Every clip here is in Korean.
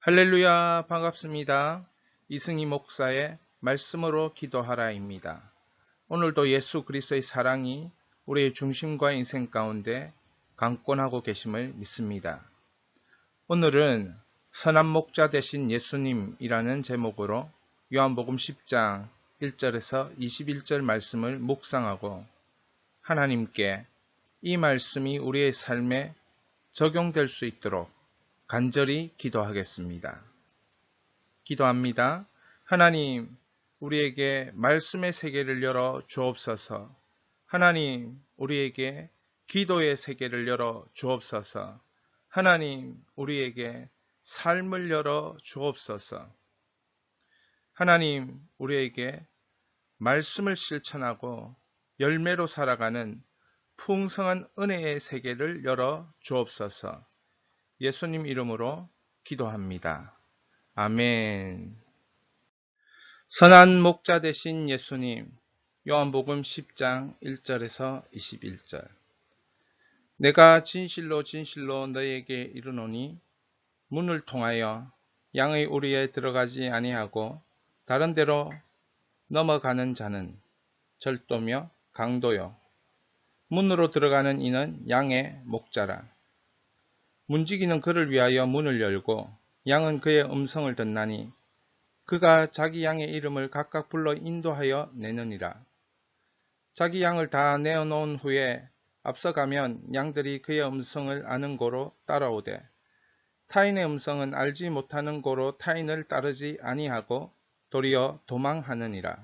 할렐루야, 반갑습니다. 이승희 목사의 말씀으로 기도하라입니다. 오늘도 예수 그리스도의 사랑이 우리의 중심과 인생 가운데 강권하고 계심을 믿습니다. 오늘은 선한 목자 되신 예수님이라는 제목으로 요한복음 10장 1절에서 21절 말씀을 묵상하고 하나님께 이 말씀이 우리의 삶에 적용될 수 있도록 간절히 기도하겠습니다. 기도합니다. 하나님, 우리에게 말씀의 세계를 열어 주옵소서. 하나님, 우리에게 기도의 세계를 열어 주옵소서. 하나님, 우리에게 삶을 열어 주옵소서. 하나님, 우리에게 말씀을 실천하고 열매로 살아가는 풍성한 은혜의 세계를 열어 주옵소서. 예수님 이름으로 기도합니다. 아멘. 선한 목자 되신 예수님, 요한복음 10장 1절에서 21절. 내가 진실로 진실로 너희에게 이르노니 문을 통하여 양의 우리에 들어가지 아니하고 다른 데로 넘어가는 자는 절도며 강도요 문으로 들어가는 이는 양의 목자라. 문지기는 그를 위하여 문을 열고 양은 그의 음성을 듣나니 그가 자기 양의 이름을 각각 불러 인도하여 내느니라. 자기 양을 다 내어놓은 후에 앞서가면 양들이 그의 음성을 아는 고로 따라오되 타인의 음성은 알지 못하는 고로 타인을 따르지 아니하고 도리어 도망하느니라.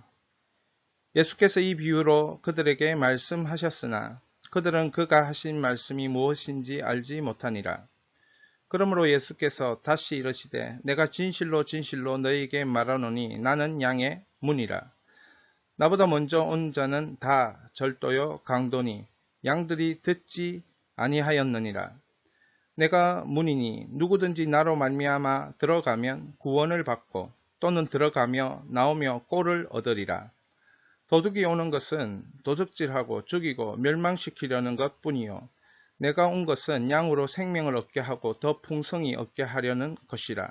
예수께서 이 비유로 그들에게 말씀하셨으나 그들은 그가 하신 말씀이 무엇인지 알지 못하니라. 그러므로 예수께서 다시 이르시되 내가 진실로 진실로 너희에게 말하노니 나는 양의 문이라. 나보다 먼저 온 자는 다 절도요 강도니 양들이 듣지 아니하였느니라. 내가 문이니 누구든지 나로 말미암아 들어가면 구원을 받고 또는 들어가며 나오며 꼴을 얻으리라. 도둑이 오는 것은 도둑질하고 죽이고 멸망시키려는 것뿐이요 내가 온 것은 양으로 생명을 얻게 하고 더 풍성히 얻게 하려는 것이라.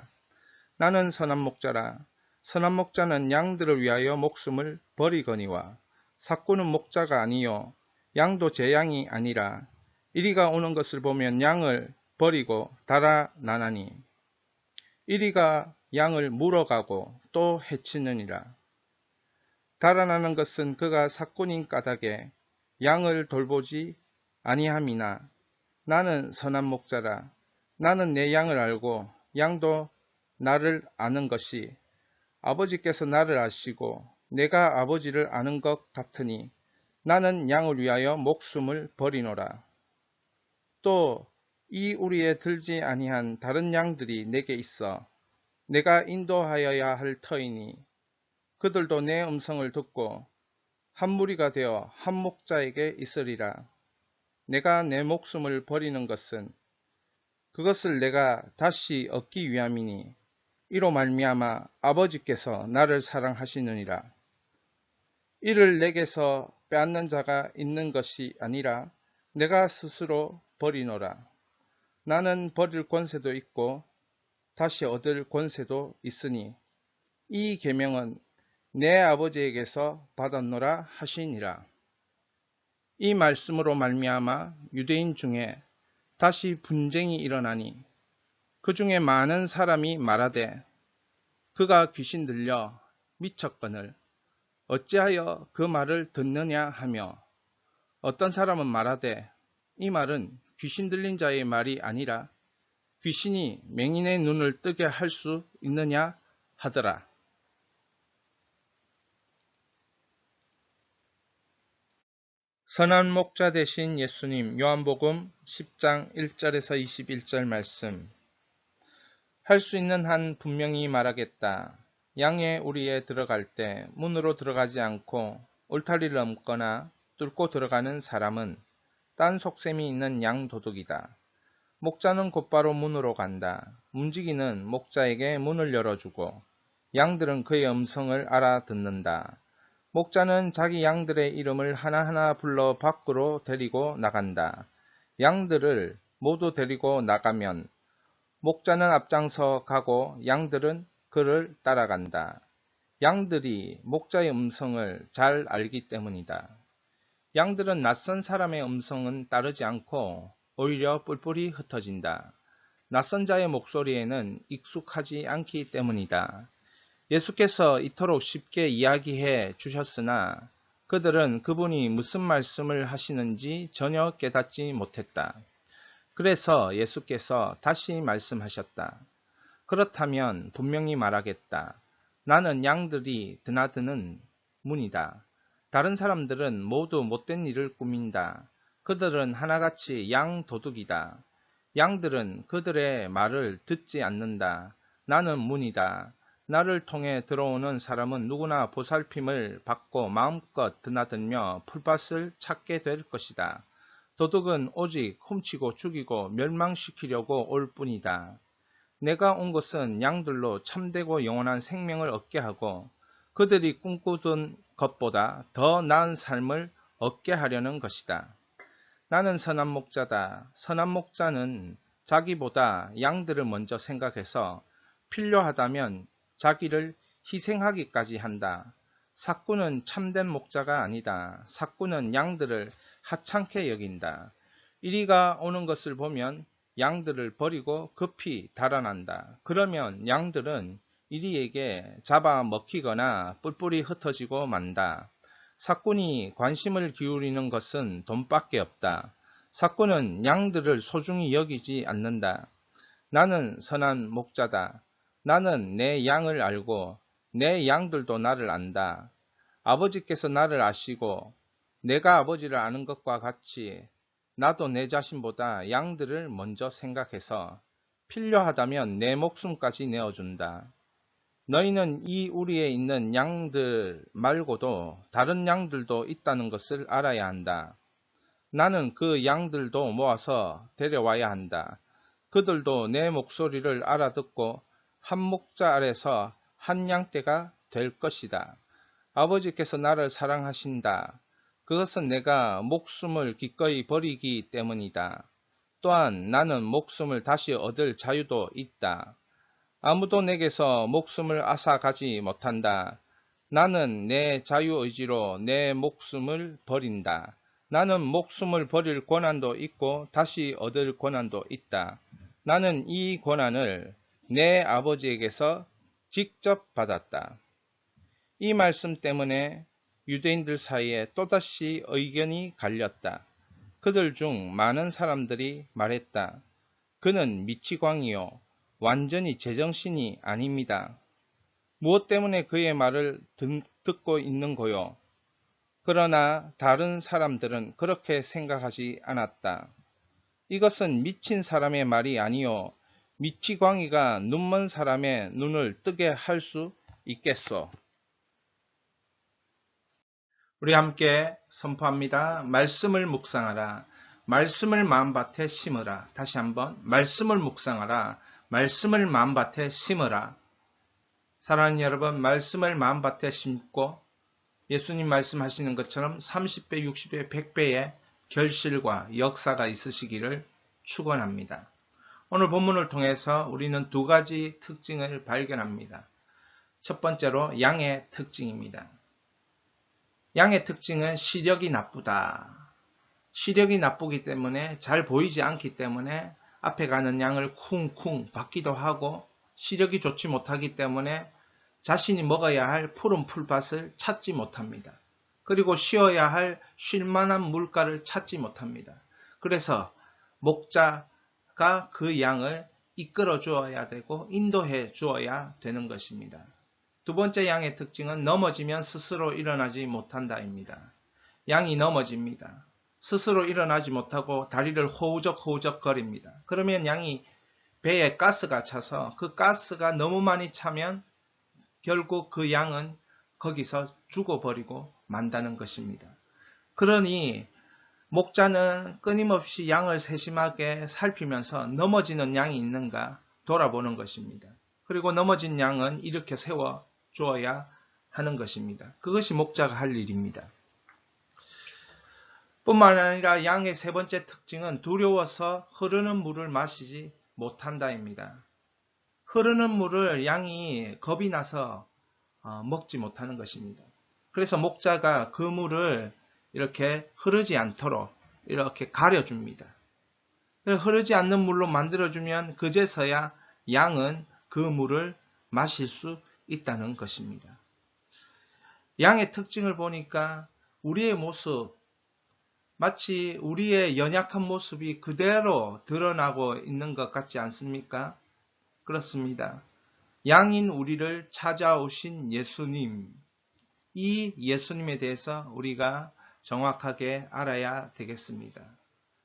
나는 선한 목자라. 선한 목자는 양들을 위하여 목숨을 버리거니와 삭구는 목자가 아니요 양도 제 양이 아니라 이리가 오는 것을 보면 양을 버리고 달아나나니 이리가 양을 물어가고 또 해치느니라. 달아나는 것은 그가 삭군인 까닭에 양을 돌보지 아니함이나 나는 선한 목자라. 나는 내 양을 알고 양도 나를 아는 것이 아버지께서 나를 아시고 내가 아버지를 아는 것 같으니 나는 양을 위하여 목숨을 버리노라. 또 이 우리에 들지 아니한 다른 양들이 내게 있어 내가 인도하여야 할 터이니 그들도 내 음성을 듣고 한 무리가 되어 한 목자에게 있으리라. 내가 내 목숨을 버리는 것은 그것을 내가 다시 얻기 위함이니 이로 말미암아 아버지께서 나를 사랑하시느니라. 이를 내게서 빼앗는 자가 있는 것이 아니라 내가 스스로 버리노라. 나는 버릴 권세도 있고 다시 얻을 권세도 있으니 이 계명은 내 아버지에게서 받았노라 하시니라. 이 말씀으로 말미암아 유대인 중에 다시 분쟁이 일어나니 그 중에 많은 사람이 말하되 그가 귀신 들려 미쳤거늘 어찌하여 그 말을 듣느냐 하며 어떤 사람은 말하되 이 말은 귀신 들린 자의 말이 아니라 귀신이 맹인의 눈을 뜨게 할 수 있느냐 하더라. 선한 목자 되신 예수님, 요한복음 10장 1절에서 21절 말씀. 할 수 있는 한 분명히 말하겠다. 양의 우리에 들어갈 때 문으로 들어가지 않고 울타리를 넘거나 뚫고 들어가는 사람은 딴 속셈이 있는 양 도둑이다. 목자는 곧바로 문으로 간다. 문지기는 목자에게 문을 열어주고 양들은 그의 음성을 알아듣는다. 목자는 자기 양들의 이름을 하나하나 불러 밖으로 데리고 나간다. 양들을 모두 데리고 나가면 목자는 앞장서 가고 양들은 그를 따라간다. 양들이 목자의 음성을 잘 알기 때문이다. 양들은 낯선 사람의 음성은 따르지 않고 오히려 뿔뿔이 흩어진다. 낯선 자의 목소리에는 익숙하지 않기 때문이다. 예수께서 이토록 쉽게 이야기해 주셨으나 그들은 그분이 무슨 말씀을 하시는지 전혀 깨닫지 못했다. 그래서 예수께서 다시 말씀하셨다. 그렇다면 분명히 말하겠다. 나는 양들이 드나드는 문이다. 다른 사람들은 모두 못된 일을 꾸민다. 그들은 하나같이 양 도둑이다. 양들은 그들의 말을 듣지 않는다. 나는 문이다. 나를 통해 들어오는 사람은 누구나 보살핌을 받고 마음껏 드나들며 풀밭을 찾게 될 것이다. 도둑은 오직 훔치고 죽이고 멸망시키려고 올 뿐이다. 내가 온 것은 양들로 참되고 영원한 생명을 얻게 하고 그들이 꿈꾸던 것보다 더 나은 삶을 얻게 하려는 것이다. 나는 선한 목자다. 선한 목자는 자기보다 양들을 먼저 생각해서 필요하다면 자기를 희생하기까지 한다. 삭구는 참된 목자가 아니다. 삭구는 양들을 하찮게 여긴다. 이리가 오는 것을 보면 양들을 버리고 급히 달아난다. 그러면 양들은 이리에게 잡아 먹히거나 뿔뿔이 흩어지고 만다. 삭군이 관심을 기울이는 것은 돈밖에 없다. 삭군은 양들을 소중히 여기지 않는다. 나는 선한 목자다. 나는 내 양을 알고 내 양들도 나를 안다. 아버지께서 나를 아시고 내가 아버지를 아는 것과 같이 나도 내 자신보다 양들을 먼저 생각해서 필요하다면 내 목숨까지 내어준다. 너희는 이 우리에 있는 양들 말고도 다른 양들도 있다는 것을 알아야 한다. 나는 그 양들도 모아서 데려와야 한다. 그들도 내 목소리를 알아듣고 한 목자 아래서 한 양떼가 될 것이다. 아버지께서 나를 사랑하신다. 그것은 내가 목숨을 기꺼이 버리기 때문이다. 또한 나는 목숨을 다시 얻을 자유도 있다. 아무도 내게서 목숨을 앗아가지 못한다. 나는 내 자유의지로 내 목숨을 버린다. 나는 목숨을 버릴 권한도 있고 다시 얻을 권한도 있다. 나는 이 권한을 내 아버지에게서 직접 받았다. 이 말씀 때문에 유대인들 사이에 또다시 의견이 갈렸다. 그들 중 많은 사람들이 말했다. 그는 미치광이요. 완전히 제정신이 아닙니다. 무엇 때문에 그의 말을 듣고 있는 거요? 그러나 다른 사람들은 그렇게 생각하지 않았다. 이것은 미친 사람의 말이 아니요. 미치광이가 눈먼 사람의 눈을 뜨게 할 수 있겠소. 우리 함께 선포합니다. 말씀을 묵상하라. 말씀을 마음밭에 심으라. 다시 한번 말씀을 묵상하라. 말씀을 마음밭에 심으라. 사랑하는 여러분, 말씀을 마음밭에 심고 예수님 말씀하시는 것처럼 30배, 60배, 100배의 결실과 역사가 있으시기를 축원합니다. 오늘 본문을 통해서 우리는 두 가지 특징을 발견합니다. 첫 번째로 양의 특징입니다. 양의 특징은 시력이 나쁘다. 시력이 나쁘기 때문에 잘 보이지 않기 때문에 앞에 가는 양을 쿵쿵 받기도 하고 시력이 좋지 못하기 때문에 자신이 먹어야 할 푸른 풀밭을 찾지 못합니다. 그리고 쉬어야 할 쉴만한 물가를 찾지 못합니다. 그래서 목자가 그 양을 이끌어 주어야 되고 인도해 주어야 되는 것입니다. 두 번째 양의 특징은 넘어지면 스스로 일어나지 못한다입니다. 양이 넘어집니다. 스스로 일어나지 못하고 다리를 호우적호우적 거립니다. 그러면 양이 배에 가스가 차서 그 가스가 너무 많이 차면 결국 그 양은 거기서 죽어버리고 만다는 것입니다. 그러니 목자는 끊임없이 양을 세심하게 살피면서 넘어지는 양이 있는가 돌아보는 것입니다. 그리고 넘어진 양은 일으켜 세워 주어야 하는 것입니다. 그것이 목자가 할 일입니다. 뿐만 아니라 양의 세 번째 특징은 두려워서 흐르는 물을 마시지 못한다입니다. 흐르는 물을 양이 겁이 나서 먹지 못하는 것입니다. 그래서 목자가 그 물을 이렇게 흐르지 않도록 이렇게 가려줍니다. 흐르지 않는 물로 만들어주면 그제서야 양은 그 물을 마실 수 있다는 것입니다. 양의 특징을 보니까 우리의 모습, 마치 우리의 연약한 모습이 그대로 드러나고 있는 것 같지 않습니까? 그렇습니다. 양인 우리를 찾아오신 예수님, 이 예수님에 대해서 우리가 정확하게 알아야 되겠습니다.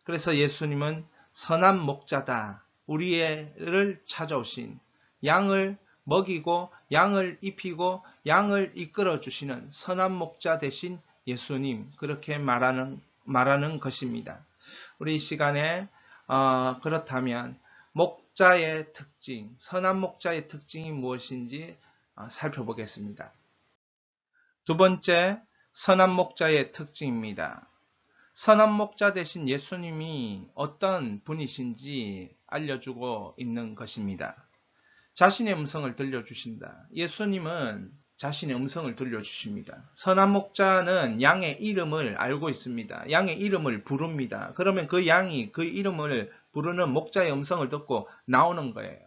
그래서 예수님은 선한 목자다. 우리를 찾아오신 양을 먹이고 양을 입히고 양을 이끌어 주시는 선한 목자 되신 예수님, 그렇게 말하는 것입니다. 우리 이 시간에 그렇다면 목자의 특징, 선한 목자의 특징이 무엇인지 살펴보겠습니다. 두 번째, 선한 목자의 특징입니다. 선한 목자 되신 예수님이 어떤 분이신지 알려주고 있는 것입니다. 자신의 음성을 들려주신다. 예수님은 자신의 음성을 들려주십니다. 선한 목자는 양의 이름을 알고 있습니다. 양의 이름을 부릅니다. 그러면 그 양이 그 이름을 부르는 목자의 음성을 듣고 나오는 거예요.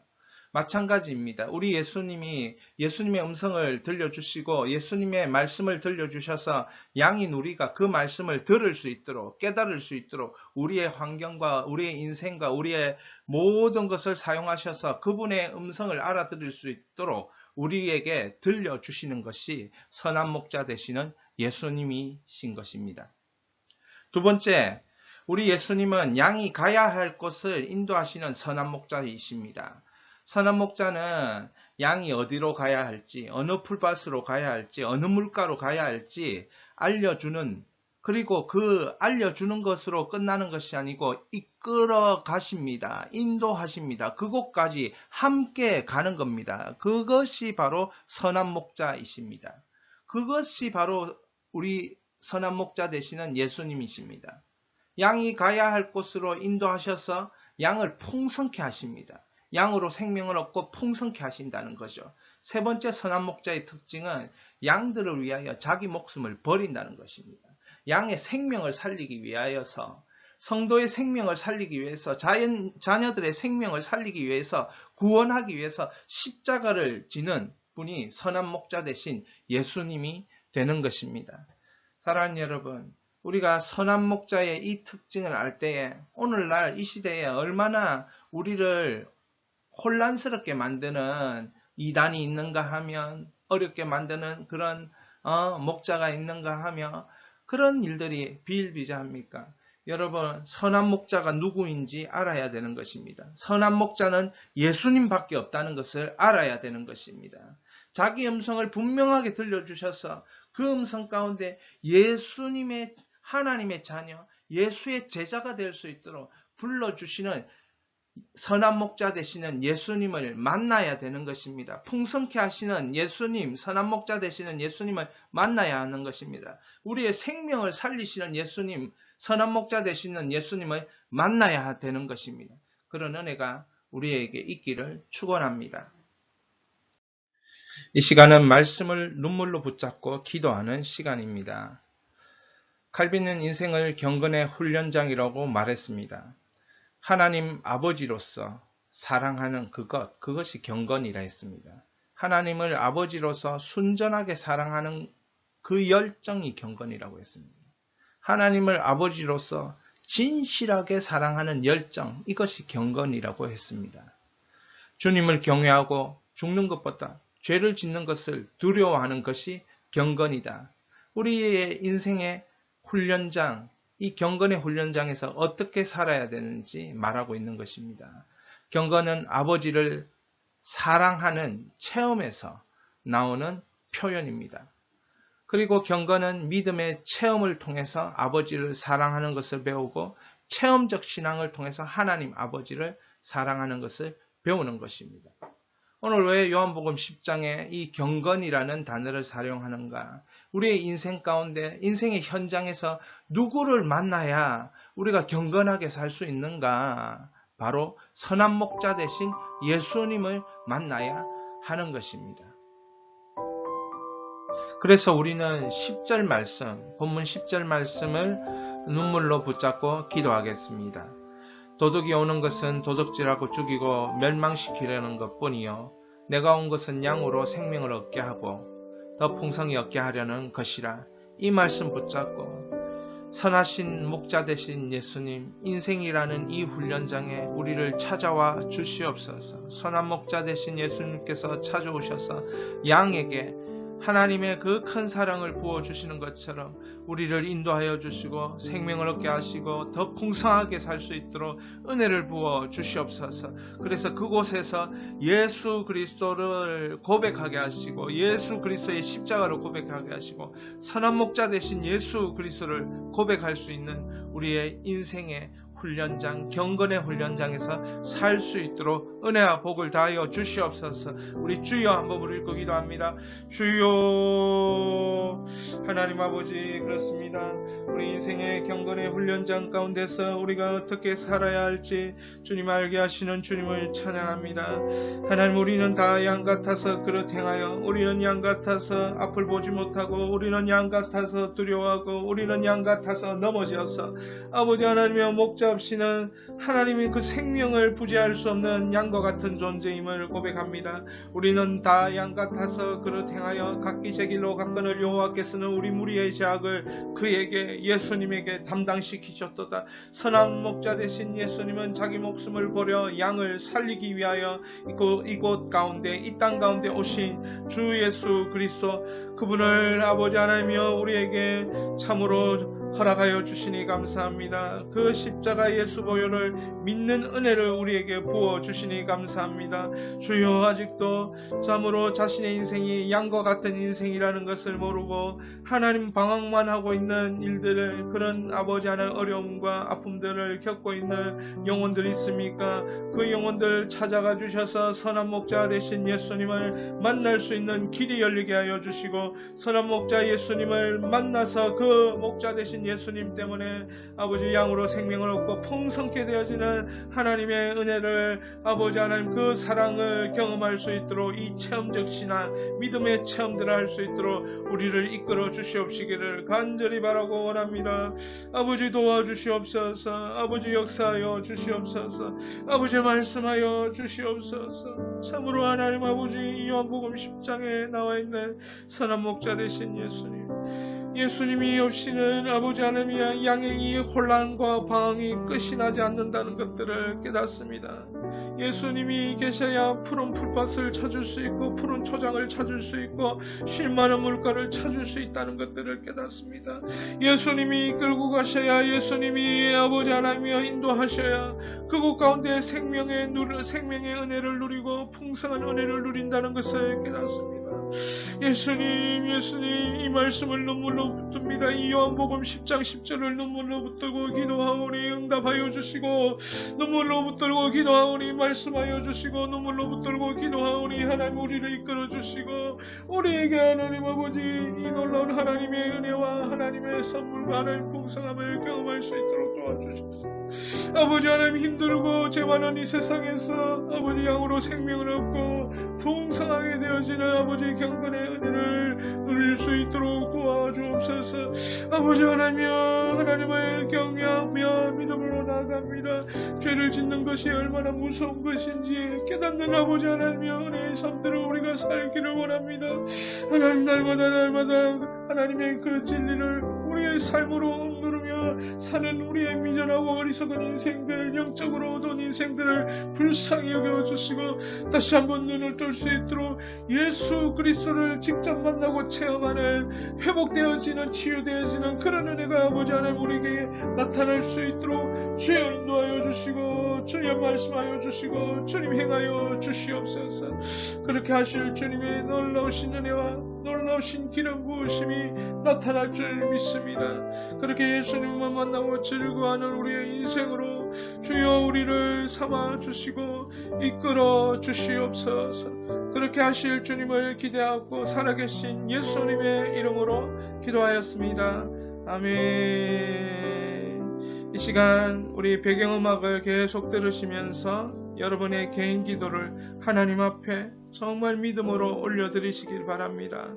마찬가지입니다. 우리 예수님이 예수님의 음성을 들려주시고 예수님의 말씀을 들려주셔서 양인 우리가 그 말씀을 들을 수 있도록, 깨달을 수 있도록 우리의 환경과 우리의 인생과 우리의 모든 것을 사용하셔서 그분의 음성을 알아들을 수 있도록 우리에게 들려주시는 것이 선한 목자 되시는 예수님이신 것입니다. 두 번째, 우리 예수님은 양이 가야 할 곳을 인도하시는 선한 목자이십니다. 선한 목자는 양이 어디로 가야 할지, 어느 풀밭으로 가야 할지, 어느 물가로 가야 할지 알려주는, 그리고 그 알려주는 것으로 끝나는 것이 아니고 이끌어 가십니다. 인도하십니다. 그곳까지 함께 가는 겁니다. 그것이 바로 선한 목자이십니다. 그것이 바로 우리 선한 목자 되시는 예수님이십니다. 양이 가야 할 곳으로 인도하셔서 양을 풍성케 하십니다. 양으로 생명을 얻고 풍성케 하신다는 거죠. 세 번째 선한 목자의 특징은 양들을 위하여 자기 목숨을 버린다는 것입니다. 양의 생명을 살리기 위하여서, 성도의 생명을 살리기 위해서, 자녀들의 생명을 살리기 위해서, 구원하기 위해서 십자가를 지는 분이 선한 목자 되신 예수님이 되는 것입니다. 사랑하는 여러분, 우리가 선한 목자의 이 특징을 알 때에 오늘날 이 시대에 얼마나 우리를 혼란스럽게 만드는 이단이 있는가 하면, 어렵게 만드는 그런 목자가 있는가 하며 그런 일들이 비일비재합니까? 여러분, 선한 목자가 누구인지 알아야 되는 것입니다. 선한 목자는 예수님밖에 없다는 것을 알아야 되는 것입니다. 자기 음성을 분명하게 들려주셔서 그 음성 가운데 예수님의, 하나님의 자녀, 예수의 제자가 될 수 있도록 불러주시는 선한 목자 되시는 예수님을 만나야 되는 것입니다. 풍성케 하시는 예수님, 선한 목자 되시는 예수님을 만나야 하는 것입니다. 우리의 생명을 살리시는 예수님, 선한 목자 되시는 예수님을 만나야 되는 것입니다. 그런 은혜가 우리에게 있기를 축원합니다. 이 시간은 말씀을 눈물로 붙잡고 기도하는 시간입니다. 칼빈은 인생을 경건의 훈련장이라고 말했습니다. 하나님 아버지로서 사랑하는 그것이 경건이라 했습니다. 하나님을 아버지로서 순전하게 사랑하는 그 열정이 경건이라고 했습니다. 하나님을 아버지로서 진실하게 사랑하는 열정, 이것이 경건이라고 했습니다. 주님을 경외하고 죽는 것보다 죄를 짓는 것을 두려워하는 것이 경건이다. 우리의 인생의 훈련장, 이 경건의 훈련장에서 어떻게 살아야 되는지 말하고 있는 것입니다. 경건은 아버지를 사랑하는 체험에서 나오는 표현입니다. 그리고 경건은 믿음의 체험을 통해서 아버지를 사랑하는 것을 배우고 체험적 신앙을 통해서 하나님 아버지를 사랑하는 것을 배우는 것입니다. 오늘 왜 요한복음 10장에 이 경건이라는 단어를 사용하는가? 우리의 인생 가운데, 인생의 현장에서 누구를 만나야 우리가 경건하게 살 수 있는가? 바로 선한 목자 되신 예수님을 만나야 하는 것입니다. 그래서 우리는 10절 말씀, 본문 10절 말씀을 눈물로 붙잡고 기도하겠습니다. 도둑이 오는 것은 도둑질하고 죽이고 멸망시키려는 것뿐이요 내가 온 것은 양으로 생명을 얻게 하고 더 풍성히 얻게 하려는 것이라. 이 말씀 붙잡고 선하신 목자 되신 예수님, 인생이라는 이 훈련장에 우리를 찾아와 주시옵소서. 선한 목자 되신 예수님께서 찾아오셔서 양에게 하나님의 그 큰 사랑을 부어주시는 것처럼 우리를 인도하여 주시고 생명을 얻게 하시고 더 풍성하게 살 수 있도록 은혜를 부어 주시옵소서. 그래서 그곳에서 예수 그리스도를 고백하게 하시고 예수 그리스도의 십자가를 고백하게 하시고 선한 목자 되신 예수 그리스도를 고백할 수 있는 우리의 인생의 훈련장, 경건의 훈련장에서 살 수 있도록 은혜와 복을 다하여 주시옵소서. 우리 주여 한번 부를 거 기도합니다. 주여, 하나님 아버지, 그렇습니다. 우리 인생의 경건의 훈련장 가운데서 우리가 어떻게 살아야 할지 주님 알게 하시는 주님을 찬양합니다. 하나님, 우리는 다 양 같아서 그릇 행하여, 우리는 양 같아서 앞을 보지 못하고, 우리는 양 같아서 두려워하고, 우리는 양 같아서 넘어져서 아버지 하나님의 목자 없이는 하나님이 그 생명을 부재할 수 없는 양과 같은 존재임을 고백합니다. 우리는 다 양 같아서 그릇 행하여 각기 제 길로 갔거늘 여호와께서는 우리 무리의 죄악을 그에게 예수님에게 담당시키셨도다. 선한 목자 되신 예수님은 자기 목숨을 버려 양을 살리기 위하여 이곳 가운데 이 땅 가운데 오신 주 예수 그리스도, 그분을 아버지 하나님이여 우리에게 참으로 허락하여 주시니 감사합니다. 그 십자가 예수 보혈을 믿는 은혜를 우리에게 부어 주시니 감사합니다. 주여, 아직도 참으로 자신의 인생이 양과 같은 인생이라는 것을 모르고 하나님 방황만 하고 있는 일들을, 그런 아버지 하나님 어려움과 아픔들을 겪고 있는 영혼들이 있습니까? 그 영혼들 찾아가 주셔서 선한 목자 되신 예수님을 만날 수 있는 길이 열리게 하여 주시고, 선한 목자 예수님을 만나서 그 목자 되신 예수님 때문에 아버지 양으로 생명을 얻고 풍성케 되어지는 하나님의 은혜를, 아버지 하나님 그 사랑을 경험할 수 있도록 이 체험적 신앙, 믿음의 체험들을 할 수 있도록 우리를 이끌어 주시옵시기를 간절히 바라고 원합니다. 아버지 도와주시옵소서. 아버지 역사하여 주시옵소서. 아버지 말씀하여 주시옵소서. 참으로 하나님 아버지, 요한복음 10장에 나와 있는 선한 목자 되신 예수님이 없이는 아버지 하나님이 양의 이 혼란과 방황이 끝이 나지 않는다는 것들을 깨닫습니다. 예수님이 계셔야 푸른 풀밭을 찾을 수 있고 푸른 초장을 찾을 수 있고 쉴만한 물가를 찾을 수 있다는 것들을 깨닫습니다. 예수님이 끌고 가셔야, 예수님이 아버지 하나님이여 인도하셔야 그곳 가운데 생명의 은혜를 누리고 풍성한 은혜를 누린다는 것을 깨닫습니다. 예수님 이 말씀을 눈물로 붙듭니다. 이 요한복음 10장 10절을 눈물로 붙들고 기도하오니 응답하여 주시고, 눈물로 붙들고 기도하오니 말씀하여 주시고, 눈물로 붙들고 기도하오니 하나님 우리를 이끌어 주시고, 우리에게 하나님 아버지 이 놀라운 하나님의 은혜와 하나님의 선물과 하나님 풍성함을 경험할 수 있도록 도와주시옵소서. 아버지 하나님, 힘들고 죄 많은 이 세상에서 아버지 양으로 생명을 얻고 풍성하게 되어지는 아버지 경건의 은혜를 누릴 수 있도록 도와주옵소서. 아버지 하나님이여, 하나님을 경외하며 믿음으로 나아갑니다. 죄를 짓는 것이 얼마나 무서운 것인지 깨닫는 아버지 하나님이여 은혜의 삶대로 우리가 살기를 원합니다. 하나님, 날마다 하나님의 그 진리를 우리의 삶으로 누르며 사는 우리의 미련하고 어리석은 인생들, 영적으로 어두운 인생들을 불쌍히 여겨주시고 다시 한번 눈을 뜰 수 있도록 예수 그리스도를 직접 만나고 체험하는, 회복되어지는, 치유되어지는 그런 은혜가 아버지 하나님 우리에게 나타날 수 있도록 주여 인도하여 주시고, 주여 말씀하여 주시고, 주님 행하여 주시옵소서. 그렇게 하실 주님의 놀라우신 은혜와 놀라우신 기름 부으심이 나타날 줄 믿습니다. 그렇게 예수님만 만나고 즐거워하는 우리의 인생으로 주여 우리를 삼아 주시고 이끌어 주시옵소서. 그렇게 하실 주님을 기대하고 살아계신 예수님의 이름으로 기도하였습니다. 아멘. 이 시간 우리 배경음악을 계속 들으시면서 여러분의 개인 기도를 하나님 앞에 정말 믿음으로 올려드리시길 바랍니다.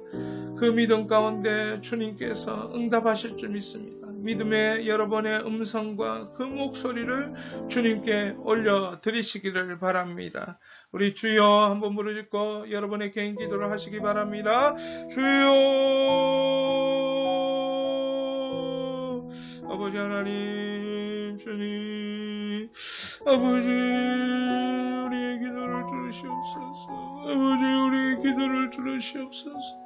그 믿음 가운데 주님께서 응답하실 줄 믿습니다. 믿음의 여러분의 음성과 그 목소리를 주님께 올려드리시기를 바랍니다. 우리 주여 한번 부르짖고 여러분의 개인 기도를 하시기 바랍니다. 주여, 아버지 하나님, 주님, 아버지 우리의 기도를 들으시옵소서. 아버지 우리의 기도를 들으시옵소서.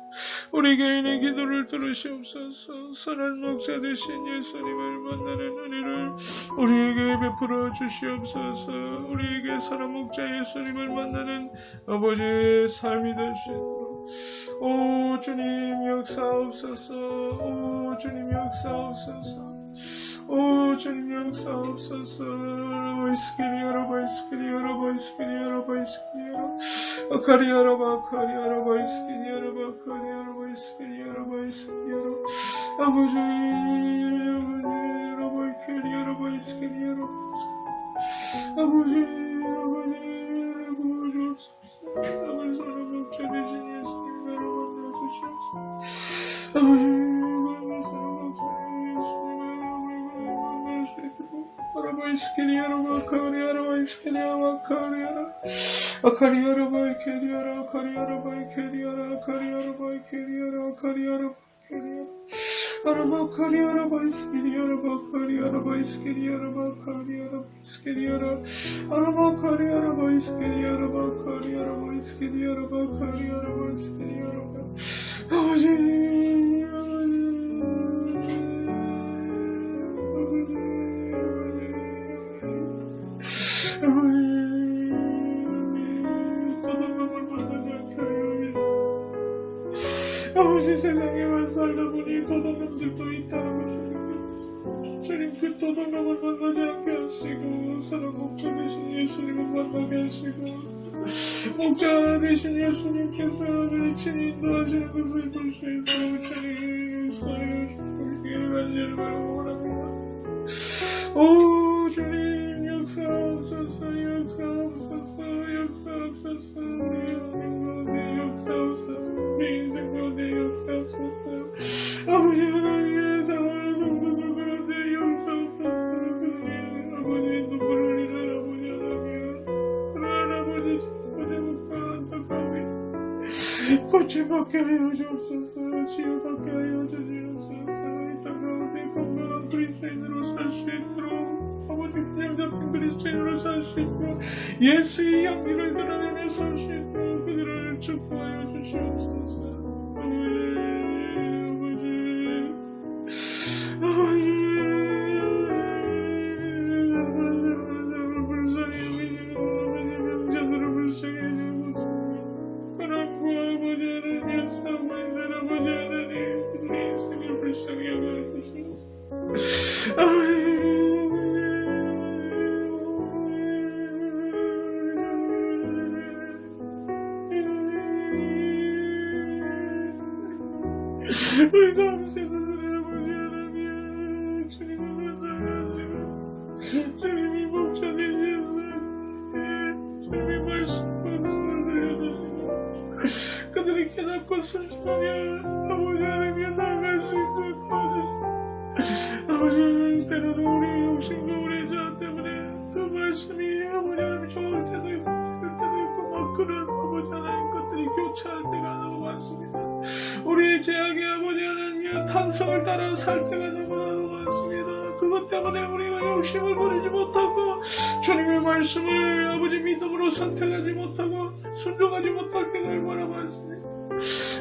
우리 개인의 기도를 들으시옵소서. 선한 목자 되신 예수님을 만나는 은혜를 우리에게 베풀어 주시옵소서. 우리에게 선한 목자 예수님을 만나는 아버지의 삶이 되시도록 오 주님 역사옵소서. 오 주님 역사옵소서. 오 주님 역사옵소서. 바이스키리아라 바이스키리아라 바이스키리아라 바이스키리아라 아카리아라 바카리아라 바이스키리아라 바카리아라 바이스키리아라 바이스키리아라 아버지 바이스키리아라 바이스키리아라 아버지 구워주옵소서. 아버지 사랑 목자 되신 예수님 나라 만나주시옵소서. 아버지 바이스키리아라 바카리아라 바이스키리아라 바카리아라 아카리아라 바이케리아라 아카리아라 바이케리아라 아카리아라 바이케리아라 아카리아라 바이케리아라 아라바카리아라 바이스키리아라 바카리아라 바이스키리아라 바카리아라 바이스키리아라 아라바카리아라 바이스키리아라 바카리아라 바이스키리아라 바카리아라 바이스키리아라 아버지 아버지 세상에만 살다 보니 도둑놈들도 있다는 것을 주님 그 도둑놈을 만나지 않게 하시고 사랑 목자 되신 예수님을 만나게 하시고 목자 되신 예수님께서 우리 친히 인도하시는 것을 볼 수 있도록 주님 사랑해 주시길 간절히 원합니다. 오 주님 역사옵소서 역사옵소서 역사옵소서 우리 하나님 가운데 역사옵소서 우리 인생 가운데 역사옵소서 아버지 하나님의 사랑하는 성도들 가운데 역사옵소서 그님 아버지 눈물 흘리는 아버지 하나님 그러한 아버지 아버지 안타까움이 고침받게 하여 주옵소서 치유받게 하여 주옵소서 이 땅 가운데 건강한 그리스도인으로 살 수 있도록 아버지 그냥 잡힌 그리스도인으로 살 수 있고 예수의 향기를 드러내며 살 수 있도록 그들을 축복하여 주시옵소서. 아버지 명자들을 불쌍히 해주옵소서. 하나님과 아버지 하나님 싸우고 있는 아버지 하나님 그들의 인생을 불쌍히 여겨주시옵소서. 우리 다음 세대들의 아버지 하나님 주님을 만나가지고 주님이 목자 되시는 주님의 말씀을 들려주시고 그들이 깨닫고 순종하며 아버지 하나님께 나아갈 수 있도록 도와주시고 아버지 하나님 때로는 우리 욕심과 우리 자아 때문에 그 말씀이 아버지 하나님 좋을 때도 있고 그럴 때도 있고 막 그런 아버지 하나님 것들이 교차할 때가 너무 많습니다. 우리의 죄악의 아버지 하나님의 탄성을 따라 살 때가 너무나도 많습니다. 그것 때문에 우리가 욕심을 부리지 못하고 주님의 말씀을 아버지 믿음으로 선택하지 못하고 순종하지 못할 때가 얼마나 많습니다.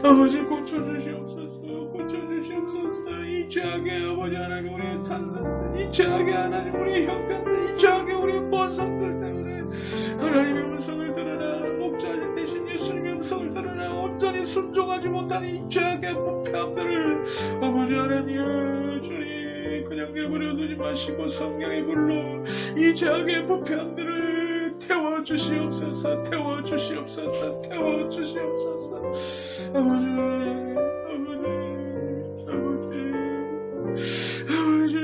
아버지 고쳐주시옵소서 고쳐주시옵소서. 이 죄악의 아버지 하나님 우리의 탄성들 이 죄악의 하나님 우리의 형편들 이 죄악의 우리의 본성들 때문에 하나님의 음성을 들으나 목자 되신 예수님의 음성을 들으나 온전히 순종하지 못하는 이 죄악의 부패함들을 아버지 하나님 주님 그냥 내버려두지 마시고 성령의 불로 이 죄악의 부패함들을 태워주시옵소서 태워주시옵소서 태워주시옵소서. 아버지 아버지 아버지 아버지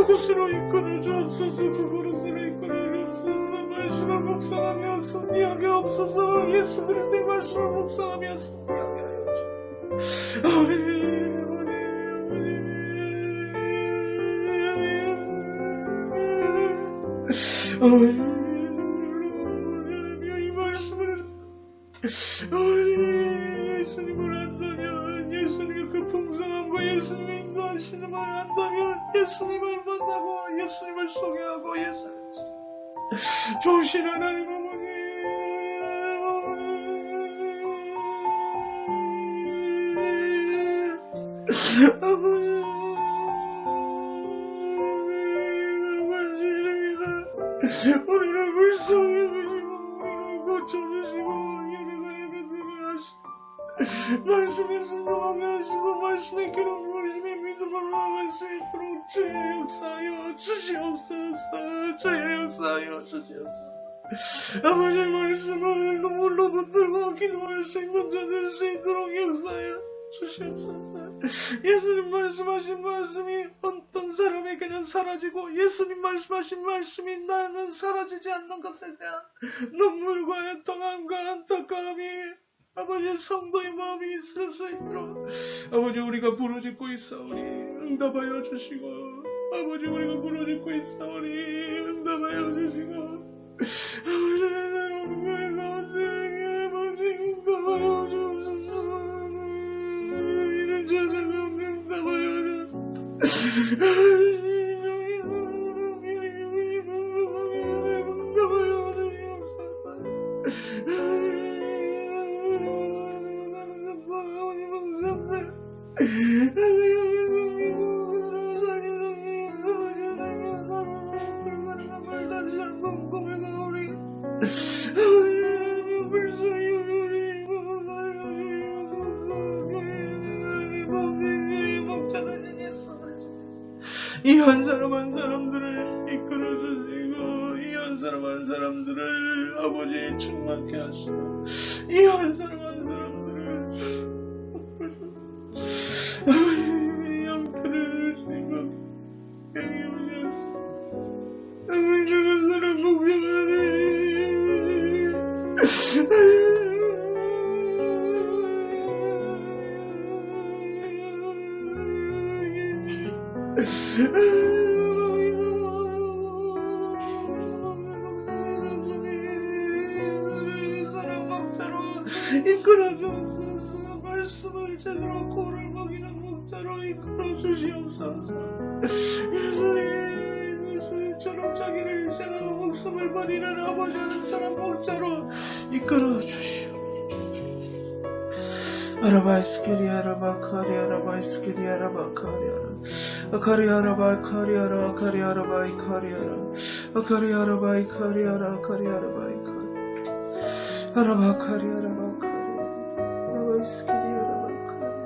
그곳으로 이끌어 주옵소서. 그곳으로 이끌어 주옵소서. 말씀을 묵상하며 승리하게 없어서. 예수 그리스도의 말씀을 묵상하며 승리하게 하여 주옵소서. 이 말씀을 예수님을 안다면, 예수님의 그 풍성함과 예수님의 인도하시는 말 안다면, 예수님을 만나고 예수님을 소개하고 예수님을 좋으신 하나님 아버지, 우리를 불쌍히 여기시고 우리를 고쳐주시고 예배가 하시고 말씀에 순종하게 하시고 말씀에 기름 부으심에 믿음으로 나아갈 수 있도록 주의 역사하여 주시옵소서. 주의 역사하여 주시옵소서. 아버지의 말씀을 눈물로 붙들고 기도할 수 있는 자 될 수 있도록 역사하여 주시옵소서. 예수님 말씀하신 말씀이 어떤 사람에게는 사라지고 예수님 말씀하신 말씀이 나는 사라지지 않는 것에 대한 눈물과 애통함과 안타까움이 아버지 성도의 마음이 있을 수 있도록 아버지 우리가 부르짖고 있사오니 응답하여 주시고, 아버지 우리가 부르짖고 있사오니 응답하여 주시고, 아버지 여러분의 가운데 아버지 응답하여 주옵소서. 이런 저자가 응답하여 주옵소서. 이 한 사람 한 사람들을 이끌어주시고, 이 한 사람 한 사람들을 아버지 충만케 하시고, 이 한 사람 한 사람들을 아버지 영토를 주시고 여기 오셨어. 아버지 한 사람 목표하네. 이끌어주옵소서. 말씀을 제대로 꼴을 먹이는 목자로 이끌어주시옵소서. 예수님처럼 자기를 희생하고 목숨을 버리는 아버지 하는 사람 목자로 이끌어주시오. 아라바이스키리아라바 카리아라바이스키리아라바 카리아라 아카리아라바 카리아라 아카리아라바 이카리아라 아카리아라바 이카리아라 아카리아라바 이카리아라 아라바 카리아라바 카리아라 아라바이스키리아라바 카리아라.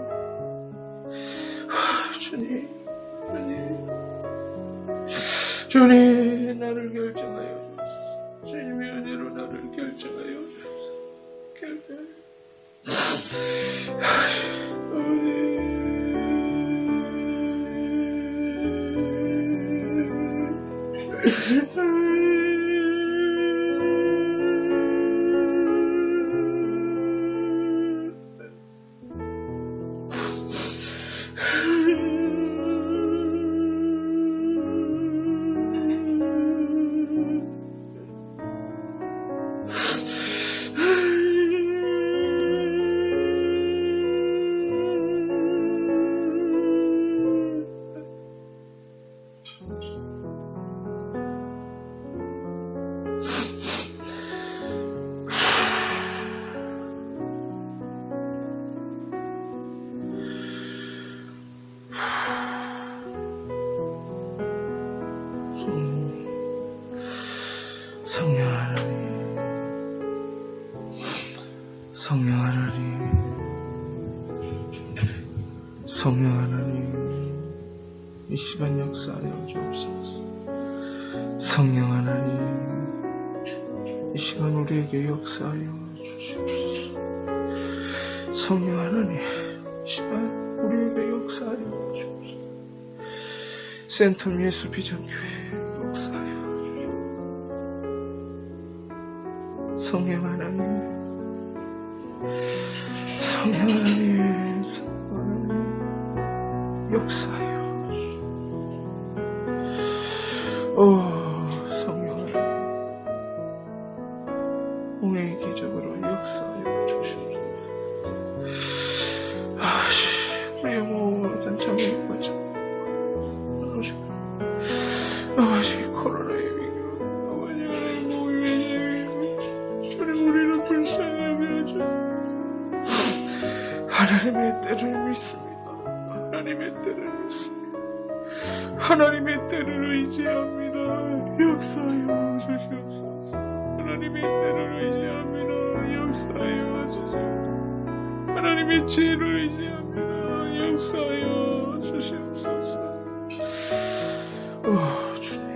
주님 나를 결정하여 주옵소서. 주님의 은혜로 나를 결정하여 주옵소서. 성령 하나님, 성령 하나님, 성령 하나님, 이 시간 역사하여 주옵소서. 성령 하나님, 이 시간 우리에게 역사하여 주시옵소서. 성령 하나님, 이 시간 우리에게 역사하여 주옵소서. 센텀 예수 비전교회 역사하여 성령 하나님, 성령 하나님, 성령 하나님 역사하여 성령 하나님 공의 기적으로 역사하여 주시옵소서. 우리의 모든 장애인 거죠. 아버지 코로나의 위기로 아버지 하나님 몸이 주님 우리를 불쌍하게 하죠. 하나님의 때를 믿습니다. 하나님의 때를 믿습니다. 하나님의 때를 의지합니다. 역사하여 주시옵소서. 하나님의 때를 의지합니다. 역사하여 주시옵소서. 하나님의 지혜를 의지합니다. 역사하여 주시옵소서. 주님,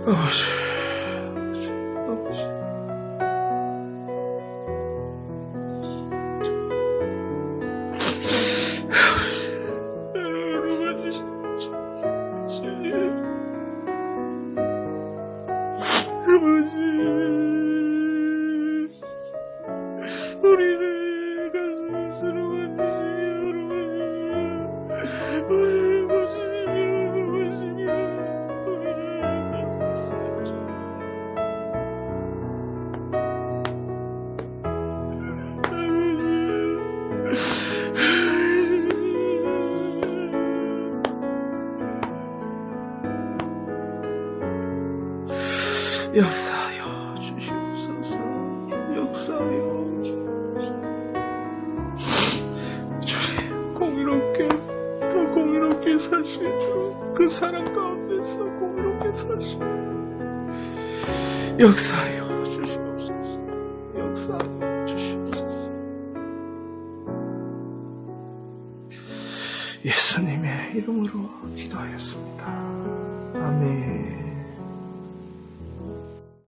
아버지, 우리를 가슴이 쓰러워지시며 우리를 보시며 우리를 역사하여 주시옵소서. 역사하여 주시옵소서. 주님 공의롭게 더 공의롭게 살 수 있도록 그 사랑 가운데서 공의롭게 살 수 있도록 역사하여 주시옵소서. 역사하여 주시옵소서. 예수님의 이름으로 기도하였습니다. 아멘.